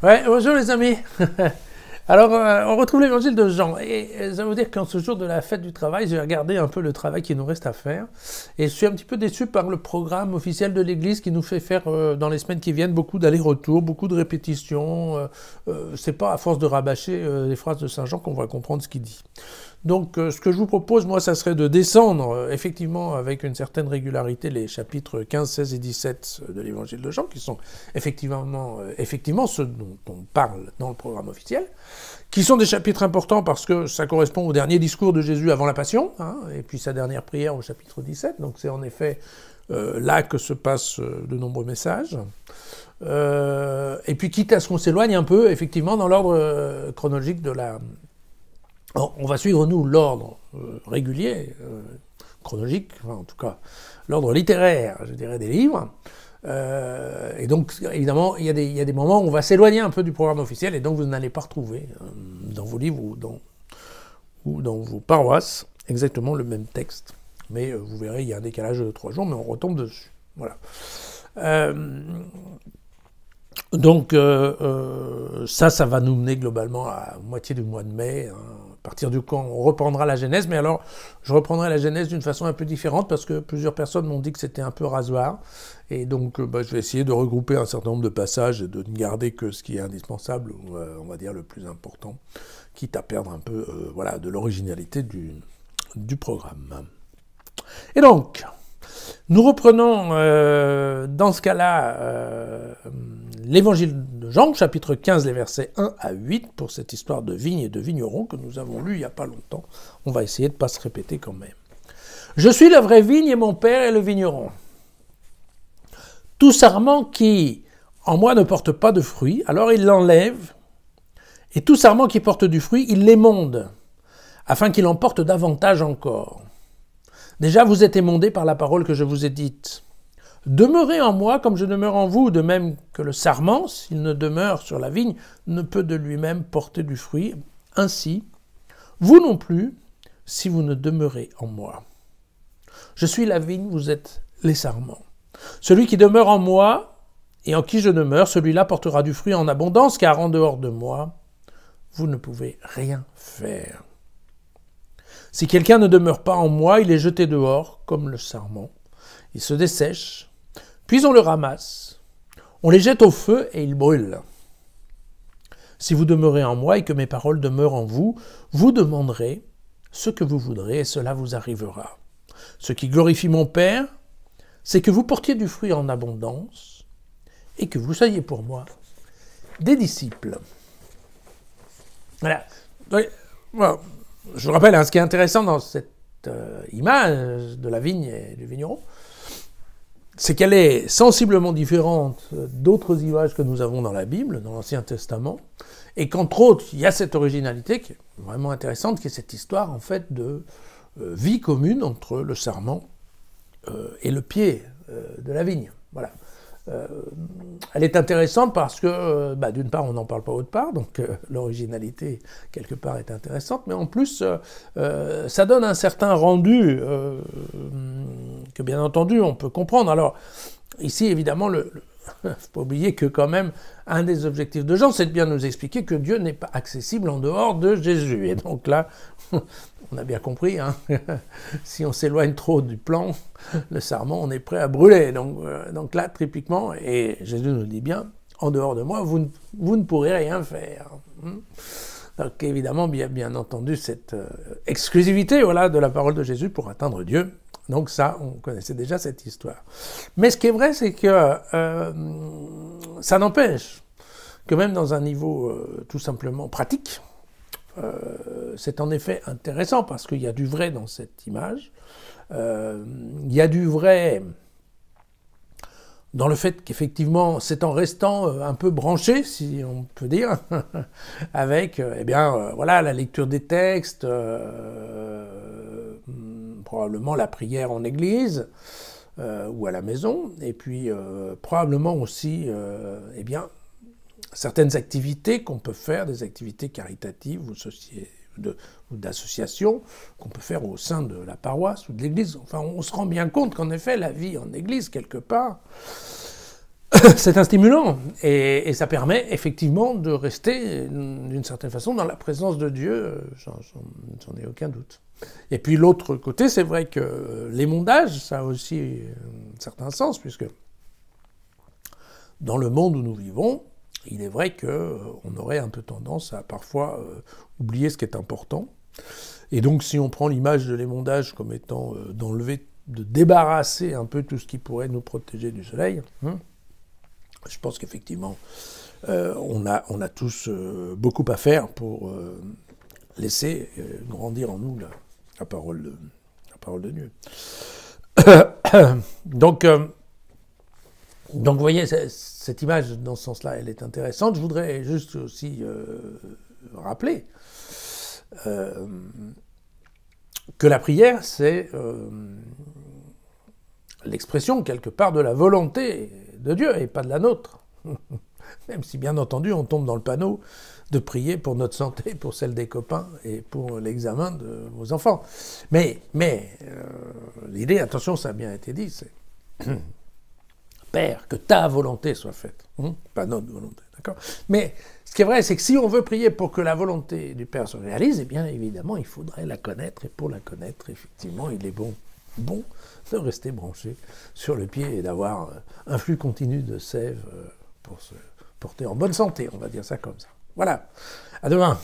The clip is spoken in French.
Ouais, bonjour les amis. Alors, on retrouve l'évangile de Jean. Et ça veut dire qu'en ce jour de la fête du travail, j'ai regardé un peu le travail qui nous reste à faire. Et je suis un petit peu déçu par le programme officiel de l'Église qui nous fait faire, dans les semaines qui viennent, beaucoup d'allers-retours, beaucoup de répétitions. C'est pas à force de rabâcher les phrases de Saint Jean qu'on va comprendre ce qu'il dit. Donc, ce que je vous propose, moi, ça serait de descendre, effectivement, avec une certaine régularité, les chapitres 15, 16 et 17 de l'évangile de Jean, qui sont effectivement ceux dont on parle dans le programme officiel, qui sont des chapitres importants parce que ça correspond au dernier discours de Jésus avant la Passion, hein, et puis sa dernière prière au chapitre 17, donc c'est en effet là que se passent de nombreux messages. Et puis, quitte à ce qu'on s'éloigne un peu, effectivement, dans l'ordre chronologique de la... Alors, on va suivre, nous, l'ordre régulier, chronologique, enfin, en tout cas, l'ordre littéraire, je dirais, des livres. Et donc, évidemment, il y a des moments où on va s'éloigner un peu du programme officiel, et donc vous n'allez pas retrouver dans vos livres ou dans vos paroisses exactement le même texte. Mais vous verrez, il y a un décalage de 3 jours, mais on retombe dessus. Voilà. Donc, ça va nous mener globalement à moitié du mois de mai, hein, à partir du quand on reprendra la Genèse. Mais alors, je reprendrai la Genèse d'une façon un peu différente parce que plusieurs personnes m'ont dit que c'était un peu rasoir. Et donc, je vais essayer de regrouper un certain nombre de passages et de ne garder que ce qui est indispensable, ou on va dire le plus important, quitte à perdre un peu voilà, de l'originalité du programme. Et donc... nous reprenons dans ce cas-là l'évangile de Jean, chapitre 15, les versets 1 à 8, pour cette histoire de vigne et de vigneron que nous avons lu il n'y a pas longtemps. On va essayer de ne pas se répéter quand même. « Je suis la vraie vigne et mon père est le vigneron. Tout sarment qui en moi ne porte pas de fruit, alors il l'enlève, et tout sarment qui porte du fruit, il l'émonde, afin qu'il en porte davantage encore. Déjà, vous êtes émondés par la parole que je vous ai dite. Demeurez en moi comme je demeure en vous, de même que le sarment, s'il ne demeure sur la vigne, ne peut de lui-même porter du fruit. Ainsi, vous non plus, si vous ne demeurez en moi. Je suis la vigne, vous êtes les sarments. Celui qui demeure en moi et en qui je demeure, celui-là portera du fruit en abondance, car en dehors de moi, vous ne pouvez rien faire. Si quelqu'un ne demeure pas en moi, il est jeté dehors, comme le sarment. Il se dessèche, puis on le ramasse. On les jette au feu et ils brûlent. Si vous demeurez en moi et que mes paroles demeurent en vous, vous demanderez ce que vous voudrez et cela vous arrivera. Ce qui glorifie mon Père, c'est que vous portiez du fruit en abondance et que vous soyez pour moi des disciples. Voilà. Voilà. Je vous rappelle, ce qui est intéressant dans cette image de la vigne et du vigneron, c'est qu'elle est sensiblement différente d'autres images que nous avons dans la Bible, dans l'Ancien Testament, et qu'entre autres, il y a cette originalité qui est vraiment intéressante, qui est cette histoire en fait de vie commune entre le sarment et le pied de la vigne. Voilà. Elle est intéressante parce que, d'une part, on n'en parle pas autre part, donc l'originalité, quelque part, est intéressante, mais en plus, ça donne un certain rendu que, bien entendu, on peut comprendre. Alors, ici, évidemment, il ne faut pas oublier que, quand même, un des objectifs de Jean, c'est de bien nous expliquer que Dieu n'est pas accessible en dehors de Jésus. Et donc là, on a bien compris, hein, si on s'éloigne trop du plan, le sarment, on est prêt à brûler. Donc là, typiquement, et Jésus nous le dit bien, en dehors de moi, vous ne pourrez rien faire. Donc évidemment, bien entendu, cette exclusivité voilà, de la parole de Jésus pour atteindre Dieu. Donc ça, on connaissait déjà cette histoire. Mais ce qui est vrai, c'est que ça n'empêche que même dans un niveau tout simplement pratique, c'est en effet intéressant parce qu'il y a du vrai dans cette image. Il y a du vrai dans le fait qu'effectivement, c'est en restant un peu branché, si on peut dire, avec voilà, la lecture des textes, probablement la prière en église ou à la maison, et puis probablement aussi certaines activités qu'on peut faire, des activités caritatives ou d'associations qu'on peut faire au sein de la paroisse ou de l'église. Enfin, on se rend bien compte qu'en effet, la vie en église, quelque part, c'est un stimulant et ça permet effectivement de rester d'une certaine façon dans la présence de Dieu, j'en ai aucun doute. Et puis l'autre côté, c'est vrai que l'émondage, ça a aussi un certain sens, puisque dans le monde où nous vivons, il est vrai qu'on aurait un peu tendance à parfois oublier ce qui est important. Et donc si on prend l'image de l'émondage comme étant d'enlever, de débarrasser un peu tout ce qui pourrait nous protéger du soleil, je pense qu'effectivement, on a tous beaucoup à faire pour laisser grandir en nous la parole de Dieu. Donc, vous voyez, cette image, dans ce sens-là, elle est intéressante. Je voudrais juste aussi rappeler que la prière, c'est l'expression, quelque part, de la volonté de Dieu et pas de la nôtre. Même si, bien entendu, on tombe dans le panneau de prier pour notre santé, pour celle des copains et pour l'examen de vos enfants. Mais l'idée, attention, ça a bien été dit, c'est Père, que ta volonté soit faite, pas notre volonté, d'accord ? Mais ce qui est vrai, c'est que si on veut prier pour que la volonté du Père se réalise, eh bien, évidemment, il faudrait la connaître, et pour la connaître, effectivement, il est bon de rester branché sur le pied et d'avoir un flux continu de sève pour se porter en bonne santé, on va dire ça comme ça. Voilà, à demain.